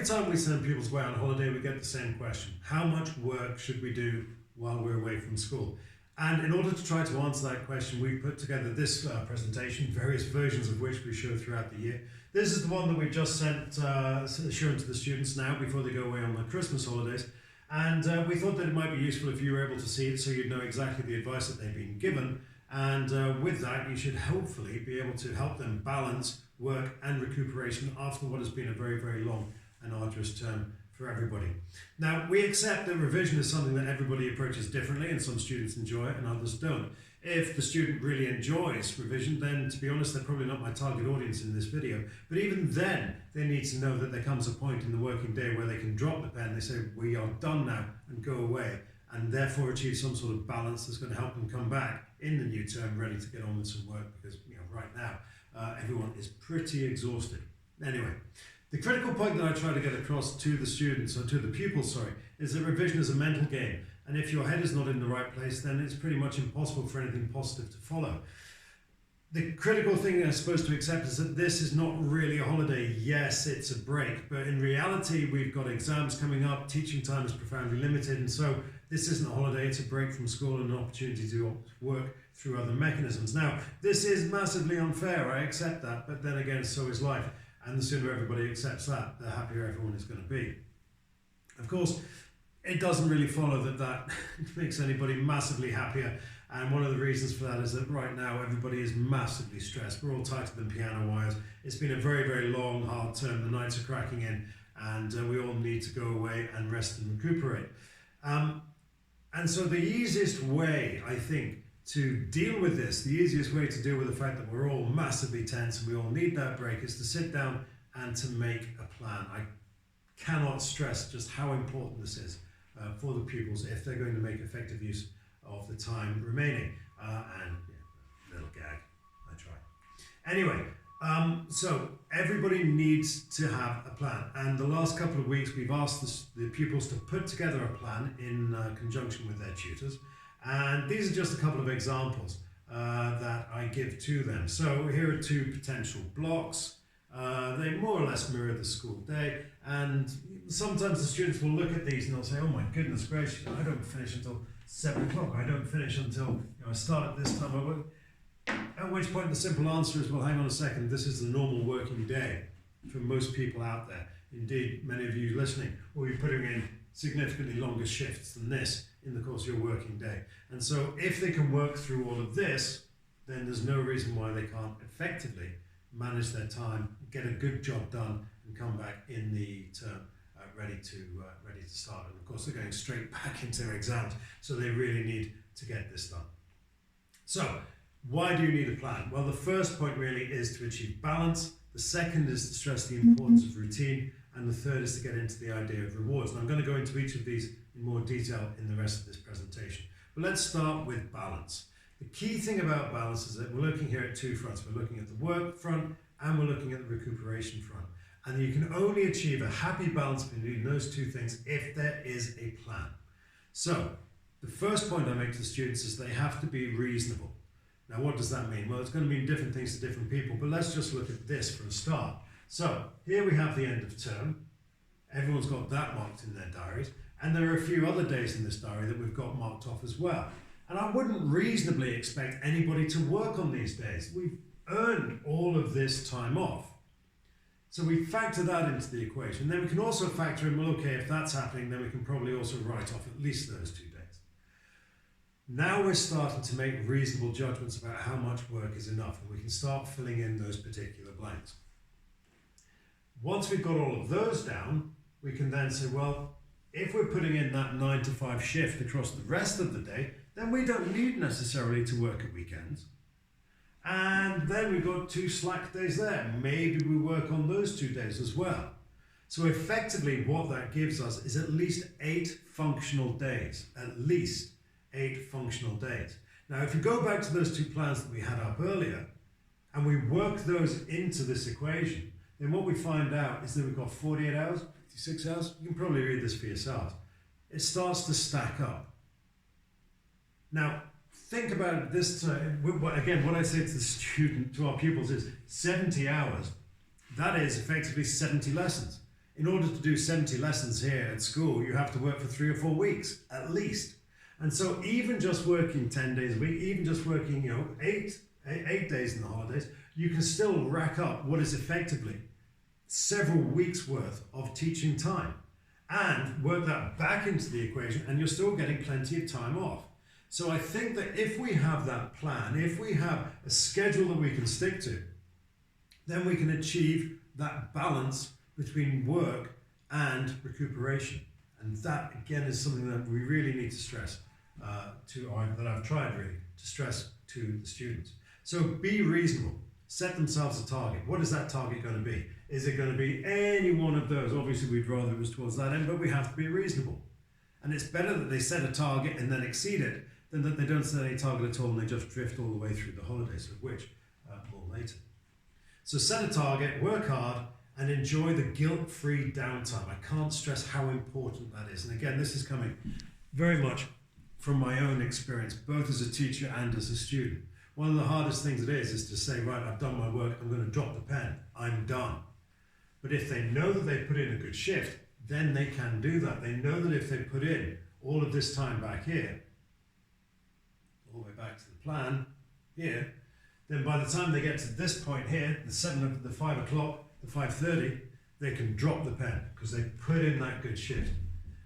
time we send pupils away on holiday, we get the same question. How much work should we do while we're away from school? And in order to try to answer that question, we put together this presentation, various versions of which we show throughout the year. This is the one that we just shown to the students now before they go away on their Christmas holidays. And we thought that it might be useful if you were able to see it so you'd know exactly the advice that they've been given. And with that, you should hopefully be able to help them balance work and recuperation after what has been a very, very long and arduous term for everybody. Now, we accept that revision is something that everybody approaches differently, and some students enjoy it and others don't. If the student really enjoys revision, then to be honest, they're probably not my target audience in this video. But even then, they need to know that there comes a point in the working day where they can drop the pen, they say, we are done now, and go away, and therefore achieve some sort of balance that's going to help them come back in the new term ready to get on with some work, because right now, everyone is pretty exhausted. Anyway, the critical point that I try to get across to the students, or to the pupils, is that revision is a mental game. And if your head is not in the right place, then it's pretty much impossible for anything positive to follow. The critical thing I'm supposed to accept is that this is not really a holiday. Yes, it's a break, but in reality, we've got exams coming up, teaching time is profoundly limited, and so this isn't a holiday, it's a break from school and an opportunity to work through other mechanisms. Now, this is massively unfair, I accept that, but then again, so is life. And the sooner everybody accepts that, the happier everyone is going to be. Of course, it doesn't really follow that that makes anybody massively happier. And one of the reasons for that is that right now everybody is massively stressed. We're all tighter than piano wires. It's been a very, very long, hard term. The nights are cracking in, and we all need to go away and rest and recuperate. And so the easiest way, I think, to deal with this, the easiest way to deal with the fact that we're all massively tense and we all need that break, is to sit down and to make a plan. I cannot stress just how important this is for the pupils if they're going to make effective use of the time remaining. Little gag, I try. Anyway, so everybody needs to have a plan. And the last couple of weeks we've asked the pupils to put together a plan in conjunction with their tutors. And these are just a couple of examples that I give to them. So here are two potential blocks. They more or less mirror the school day, and sometimes the students will look at these and they'll say, oh my goodness gracious, I don't finish until 7 o'clock, I don't finish until I start at this time. At which point the simple answer is, well, hang on a second, this is the normal working day for most people out there. Indeed, many of you listening will be putting in significantly longer shifts than this in the course of your working day. And so if they can work through all of this, then there's no reason why they can't effectively manage their time, get a good job done, and come back in the term ready to start. And of course, they're going straight back into their exams, so they really need to get this done. So, why do you need a plan? Well, the first point really is to achieve balance. The second is to stress the importance of routine. And the third is to get into the idea of rewards. And I'm going to go into each of these in more detail in the rest of this presentation. But let's start with balance. The key thing about balance is that we're looking here at two fronts. We're looking at the work front and we're looking at the recuperation front. And you can only achieve a happy balance between those two things if there is a plan. So, the first point I make to the students is they have to be reasonable. Now, what does that mean? Well, it's going to mean different things to different people, but let's just look at this for a start. So, here we have the end of term. Everyone's got that marked in their diaries. And there are a few other days in this diary that we've got marked off as well. And I wouldn't reasonably expect anybody to work on these days. We've earned all of this time off. So we factor that into the equation. Then we can also factor in, well, okay, if that's happening, then we can probably also write off at least those 2 days. Now we're starting to make reasonable judgments about how much work is enough, and we can start filling in those particular blanks. Once we've got all of those down, we can then say, well, if we're putting in that 9 to 5 shift across the rest of the day, then we don't need necessarily to work at weekends. And then we've got 2 slack days there. Maybe we work on those 2 days as well. So effectively what that gives us is at least 8 functional days. At least 8 functional days. Now if you go back to those 2 plans that we had up earlier, and we work those into this equation, then what we find out is that we've got 48 hours, 56 hours. You can probably read this for yourselves. It starts to stack up. Now, think about it this time. Again, what I say to our pupils is 70 hours. That is effectively 70 lessons. In order to do 70 lessons here at school, you have to work for 3 or 4 weeks at least. And so even just working 10 days a week, even just working, eight days in the holidays, you can still rack up what is effectively several weeks worth of teaching time and work that back into the equation, and you're still getting plenty of time off. So I think that if we have that plan, if we have a schedule that we can stick to, then we can achieve that balance between work and recuperation. And that, again, is something that we really need to stress, that I've tried really to stress to the students. So be reasonable. Set themselves a target. What is that target going to be? Is it going to be any one of those? Obviously, we'd rather it was towards that end, but we have to be reasonable. And it's better that they set a target and then exceed it than that they don't set any target at all and they just drift all the way through the holidays, of which more later. So set a target, work hard, and enjoy the guilt-free downtime. I can't stress how important that is. And again, this is coming very much from my own experience, both as a teacher and as a student. One of the hardest things it is to say, right, I've done my work, I'm going to drop the pen, I'm done. But if they know that they put in a good shift, then they can do that. They know that if they put in all of this time back here, all the way back to the plan here, then by the time they get to this point here, the 5 o'clock, the 5:30, they can drop the pen because they put in that good shift.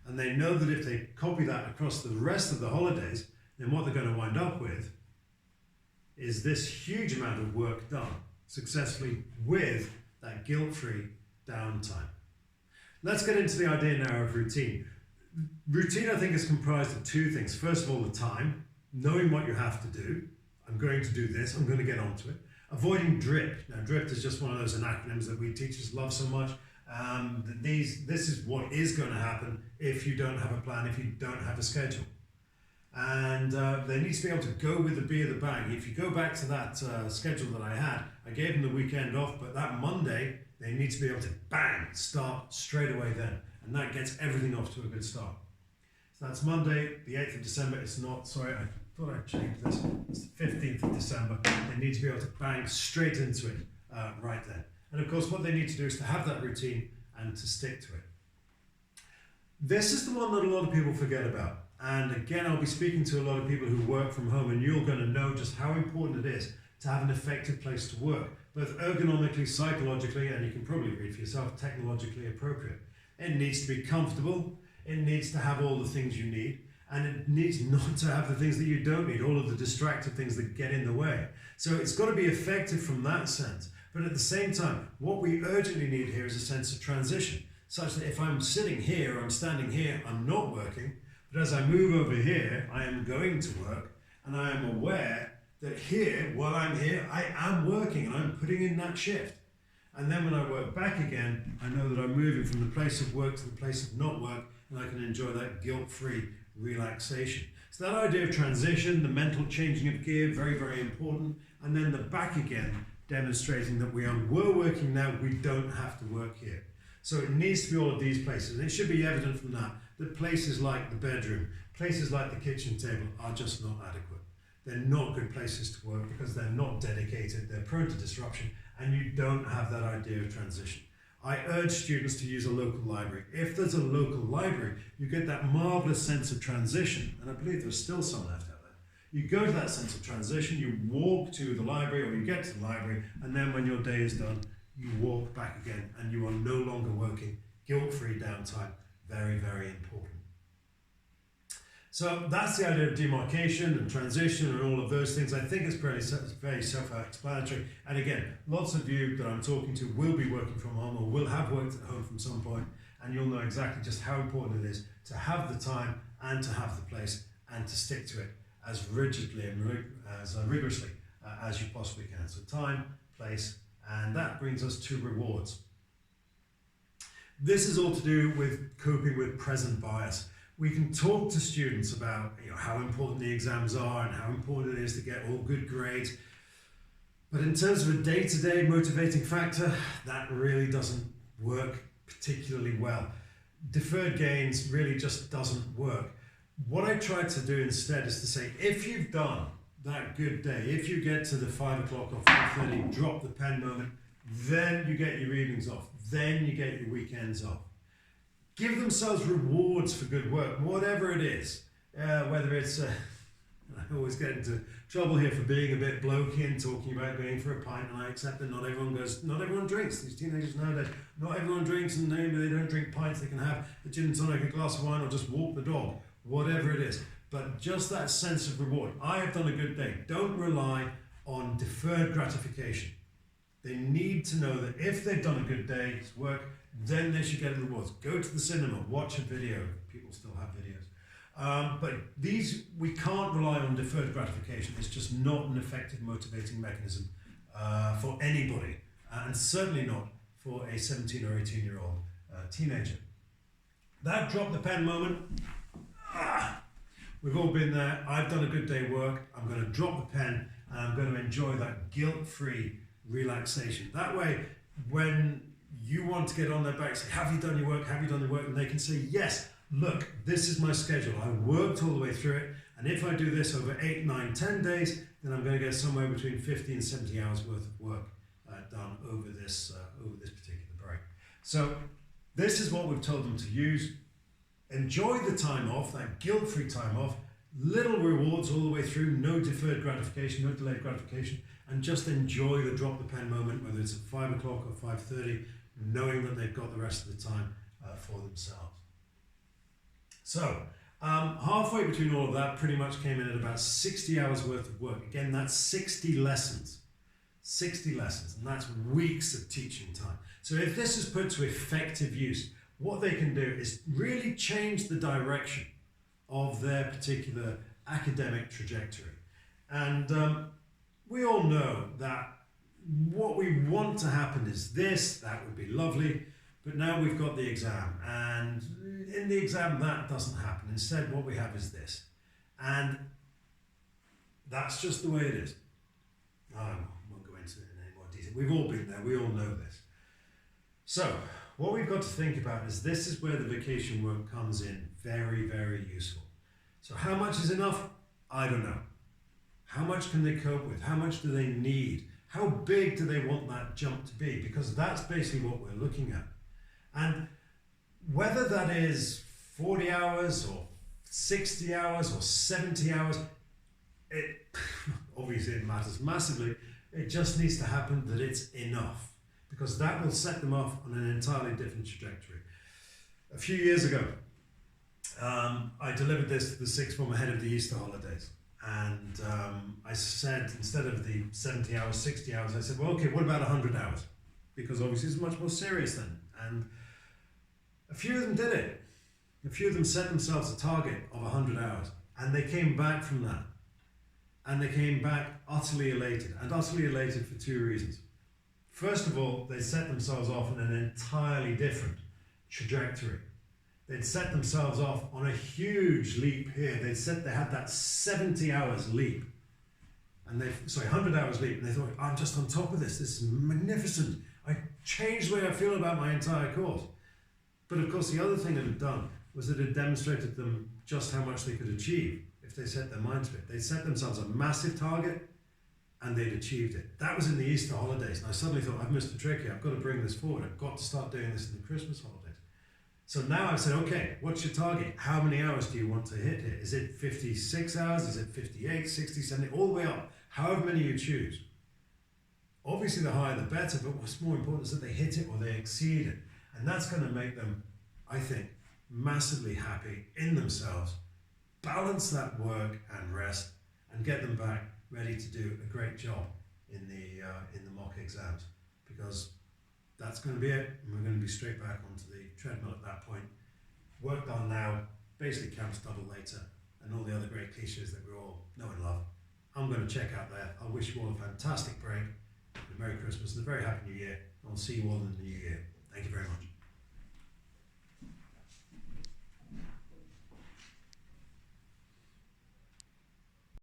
And they know that if they copy that across the rest of the holidays, then what they're going to wind up with is this huge amount of work done successfully with that guilt-free downtime. Let's get into the idea now of routine. Routine, I think, is comprised of 2 things. First of all, the time, knowing what you have to do. I'm going to do this, I'm going to get onto it. Avoiding drift. Now, drift is just one of those acronyms that we teachers love so much. This is what is going to happen if you don't have a plan, if you don't have a schedule. And they need to be able to go with the bee of the bang. If you go back to that schedule that I had, I gave them the weekend off, but that Monday, they need to be able to bang, start straight away then. And that gets everything off to a good start. So that's Monday, the 8th of December. It's not, sorry, I thought I'd changed this. It's the 15th of December. They need to be able to bang straight into it right then. And of course, what they need to do is to have that routine and to stick to it. This is the one that a lot of people forget about. And again, I'll be speaking to a lot of people who work from home, and you're going to know just how important it is to have an effective place to work, both ergonomically, psychologically, and you can probably read for yourself, technologically appropriate. It needs to be comfortable, it needs to have all the things you need, and it needs not to have the things that you don't need, all of the distractive things that get in the way. So it's got to be effective from that sense. But at the same time, what we urgently need here is a sense of transition, such that if I'm sitting here, or I'm standing here, I'm not working, but as I move over here, I am going to work, and I am aware that here, while I'm here, I am working, and I'm putting in that shift. And then when I work back again, I know that I'm moving from the place of work to the place of not work, and I can enjoy that guilt-free relaxation. So that idea of transition, the mental changing of gear, very, very important. And then the back again, demonstrating that we're working now, we don't have to work here. So it needs to be all of these places. And it should be evident from that places like the bedroom, places like the kitchen table are just not adequate. They're not good places to work because they're not dedicated, they're prone to disruption, and you don't have that idea of transition. I urge students to use a local library. If there's a local library, you get that marvelous sense of transition, and I believe there's still some left out there. You go to that sense of transition, you walk to the library, or you get to the library, and then when your day is done, you walk back again, and you are no longer working. Guilt-free downtime, very, very important. So that's the idea of demarcation and transition and all of those things. I think it's very self-explanatory. And again, lots of you that I'm talking to will be working from home or will have worked at home from some point, and you'll know exactly just how important it is to have the time and to have the place and to stick to it as rigidly and as rigorously as you possibly can. So time, place, and that brings us to rewards. This is all to do with coping with present bias. We can talk to students about how important the exams are and how important it is to get all good grades. But in terms of a day-to-day motivating factor, that really doesn't work particularly well. Deferred gains really just doesn't work. What I try to do instead is to say, if you've done that good day, if you get to the 5 o'clock or 5:30 drop the pen moment, Then you get your evenings off. Then you get your weekends off. Give themselves rewards for good work, whatever it is. Whether it's, I always get into trouble here for being a bit blokey and talking about going for a pint, and I accept that not everyone drinks. These teenagers nowadays, not everyone drinks, and maybe they don't drink pints. They can have a gin and tonic, a glass of wine, or just walk the dog, whatever it is. But just that sense of reward. I have done a good day. Don't rely on deferred gratification. They need to know that if they've done a good day's work, then they should get rewards. Go to the cinema, watch a video. People still have videos. But we can't rely on deferred gratification. It's just not an effective motivating mechanism for anybody, and certainly not for a 17 or 18-year-old teenager. That drop the pen moment, we've all been there. I've done a good day work. I'm going to drop the pen, and I'm going to enjoy that guilt-free relaxation. That way, when you want to get on their back, say, have you done your work? Have you done your work? And they can say, yes, look, this is my schedule. I worked all the way through it. And if I do this over 8, 9, 10 days, then I'm going to get somewhere between 50 and 70 hours worth of work done over this particular break. So this is what we've told them to use. Enjoy the time off, that guilt-free time off, little rewards all the way through, no deferred gratification, no delayed gratification, and just enjoy the drop the pen moment, whether it's at 5 o'clock or 5:30, knowing that they've got the rest of the time for themselves. So, halfway between all of that, pretty much came in at about 60 hours worth of work. Again, that's 60 lessons. 60 lessons, and that's weeks of teaching time. So if this is put to effective use, what they can do is really change the direction of their particular academic trajectory. And we all know that what we want to happen is this, that would be lovely, but now we've got the exam, and in the exam that doesn't happen. Instead, what we have is this. And that's just the way it is. I won't go into it in any more detail. We've all been there, we all know this. So, what we've got to think about is this is where the vacation work comes in very, very useful. So how much is enough? I don't know. How much can they cope with? How much do they need? How big do they want that jump to be? Because that's basically what we're looking at. And whether that is 40 hours or 60 hours or 70 hours, obviously it matters massively. It just needs to happen that it's enough, because that will set them off on an entirely different trajectory. A few years ago, I delivered this to the sixth form ahead of the Easter holidays. And I said, instead of the 70 hours, 60 hours, I said, well, okay, what about 100 hours? Because obviously it's much more serious then. And a few of them did it. A few of them set themselves a target of 100 hours. And they came back from that. And they came back utterly elated. And utterly elated for two reasons. First of all, they set themselves off on an entirely different trajectory. They'd set themselves off on a huge leap here. They had that 70 hours leap. And 100 hours leap. And they thought, I'm just on top of this. This is magnificent. I changed the way I feel about my entire course. But of course, the other thing it had done was that it demonstrated to them just how much they could achieve if they set their mind to it. They'd set themselves a massive target and they'd achieved it. That was in the Easter holidays. And I suddenly thought, I've missed a trick here. I've got to bring this forward. I've got to start doing this in the Christmas holidays. So now I've said, okay, what's your target? How many hours do you want to hit here? Is it 56 hours? Is it 58, 60, 70, all the way up? However many you choose. Obviously, the higher the better, but what's more important is that they hit it or they exceed it. And that's going to make them, I think, massively happy in themselves, balance that work and rest, and get them back ready to do a great job in the mock exams. Because that's going to be it, and we're going to be straight back onto the treadmill at that point. Work done now, basically counts double later, and all the other great cliches that we all know and love. I'm going to check out there. I wish you all a fantastic break, a Merry Christmas and a very Happy New Year. I'll see you all in the new year. Thank you very much.